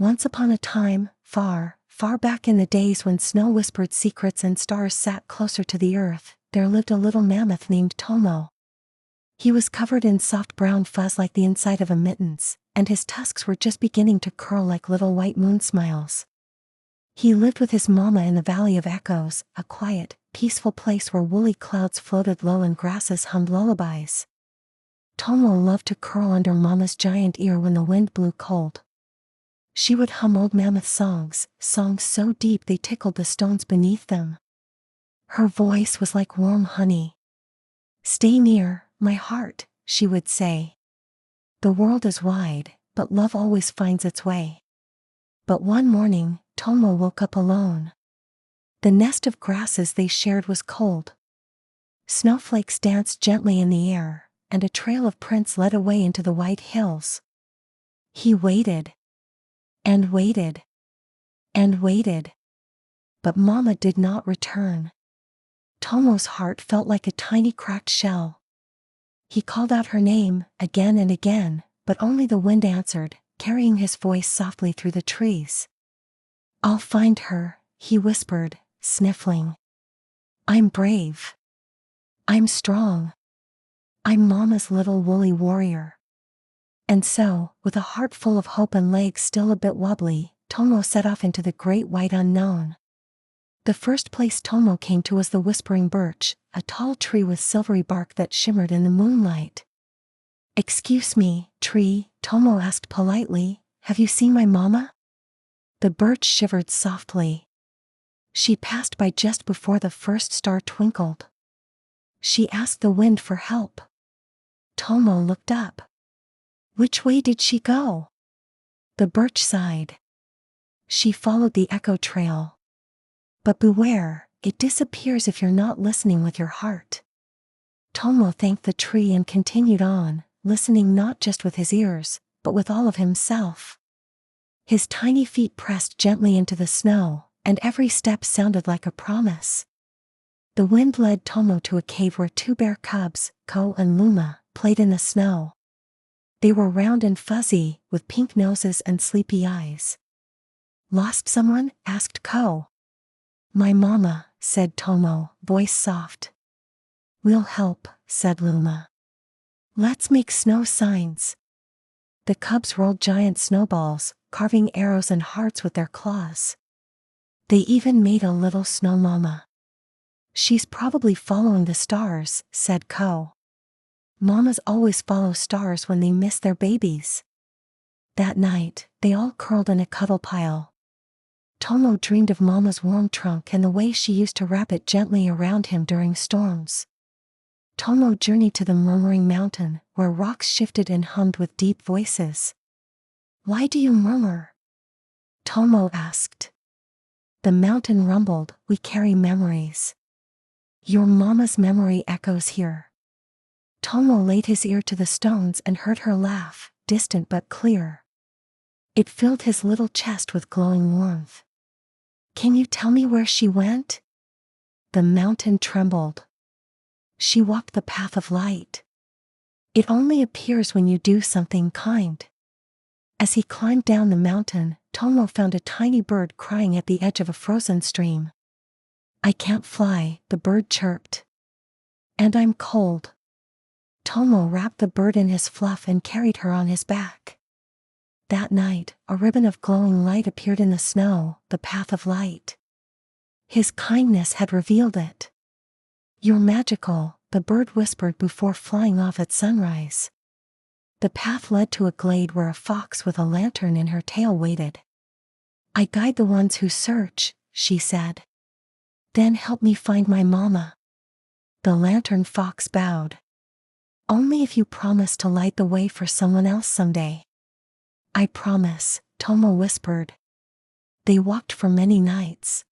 Once upon a time, far, far back in the days when snow whispered secrets and stars sat closer to the earth, there lived a little mammoth named Tomo. He was covered in soft brown fuzz like the inside of a mittens, and his tusks were just beginning to curl like little white moon smiles. He lived with his mama in the Valley of Echoes, a quiet, peaceful place where woolly clouds floated low and grasses hummed lullabies. Tomo loved to curl under mama's giant ear when the wind blew cold. She would hum old mammoth songs, songs so deep they tickled the stones beneath them. Her voice was like warm honey. "Stay near, my heart," she would say. "The world is wide, but love always finds its way." But one morning, Tomo woke up alone. The nest of grasses they shared was cold. Snowflakes danced gently in the air, and a trail of prints led away into the white hills. He waited. And waited. And waited. But Mama did not return. Tomo's heart felt like a tiny cracked shell. He called out her name, again and again, but only the wind answered, carrying his voice softly through the trees. "I'll find her," he whispered, sniffling. "I'm brave. I'm strong. I'm Mama's little woolly warrior." And so, with a heart full of hope and legs still a bit wobbly, Tomo set off into the great white unknown. The first place Tomo came to was the whispering birch, a tall tree with silvery bark that shimmered in the moonlight. "Excuse me, tree," Tomo asked politely, "have you seen my mama?" The birch shivered softly. "She passed by just before the first star twinkled. She asked the wind for help." Tomo looked up. "Which way did she go?" The birch sighed. "She followed the echo trail. But beware, it disappears if you're not listening with your heart." Tomo thanked the tree and continued on, listening not just with his ears, but with all of himself. His tiny feet pressed gently into the snow, and every step sounded like a promise. The wind led Tomo to a cave where two bear cubs, Ko and Luma, played in the snow. They were round and fuzzy, with pink noses and sleepy eyes. "Lost someone?" asked Ko. "My mama," said Tomo, voice soft. "We'll help," said Luma. "Let's make snow signs." The cubs rolled giant snowballs, carving arrows and hearts with their claws. They even made a little snow mama. "She's probably following the stars," said Ko. "Mamas always follow stars when they miss their babies." That night, they all curled in a cuddle pile. Tomo dreamed of Mama's warm trunk and the way she used to wrap it gently around him during storms. Tomo journeyed to the murmuring mountain, where rocks shifted and hummed with deep voices. "Why do you murmur?" Tomo asked. The mountain rumbled, "We carry memories. Your mama's memory echoes here." Tomo laid his ear to the stones and heard her laugh, distant but clear. It filled his little chest with glowing warmth. "Can you tell me where she went?" The mountain trembled. "She walked the path of light. It only appears when you do something kind." As he climbed down the mountain, Tomo found a tiny bird crying at the edge of a frozen stream. "I can't fly," the bird chirped. "And I'm cold." Tomo wrapped the bird in his fluff and carried her on his back. That night, a ribbon of glowing light appeared in the snow, the path of light. His kindness had revealed it. "You're magical," the bird whispered before flying off at sunrise. The path led to a glade where a fox with a lantern in her tail waited. "I guide the ones who search," she said. "Then help me find my mama." The lantern fox bowed. "Only if you promise to light the way for someone else someday." "I promise," Tomo whispered. They walked for many nights.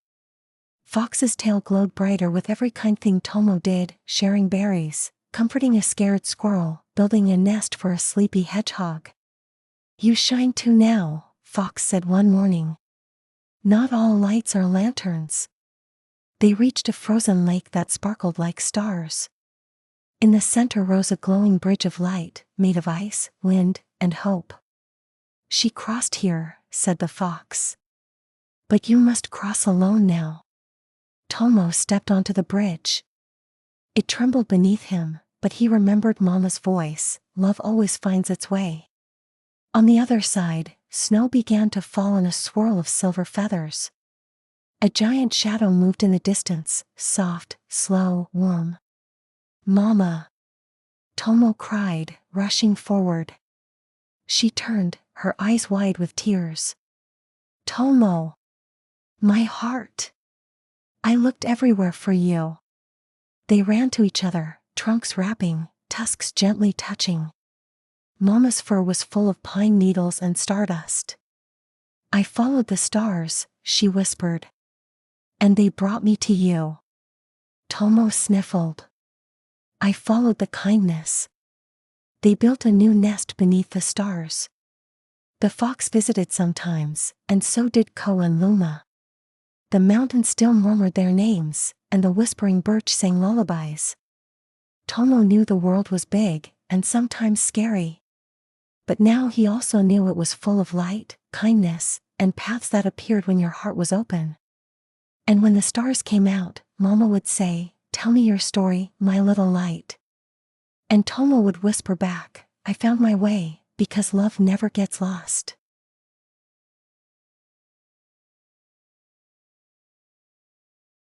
Fox's tail glowed brighter with every kind thing Tomo did, sharing berries, comforting a scared squirrel, building a nest for a sleepy hedgehog. "You shine too now," Fox said one morning. "Not all lights are lanterns." They reached a frozen lake that sparkled like stars. In the center rose a glowing bridge of light, made of ice, wind, and hope. She crossed here, said the fox. But you must cross alone now. Tomo stepped onto the bridge. It trembled beneath him, but he remembered Mama's voice, love always finds its way. On the other side, snow began to fall in a swirl of silver feathers. A giant shadow moved in the distance, soft, slow, warm. Mama! Tomo cried, rushing forward. She turned, her eyes wide with tears. Tomo! My heart! I looked everywhere for you. They ran to each other, trunks wrapping, tusks gently touching. Mama's fur was full of pine needles and stardust. I followed the stars, she whispered. And they brought me to you. Tomo sniffled. I followed the kindness. They built a new nest beneath the stars. The fox visited sometimes, and so did Ko and Luma. The mountain still murmured their names, and the whispering birch sang lullabies. Tomo knew the world was big, and sometimes scary. But now he also knew it was full of light, kindness, and paths that appeared when your heart was open. And when the stars came out, Mama would say, "Tell me your story, my little light." And Tomo would whisper back, "I found my way, because love never gets lost."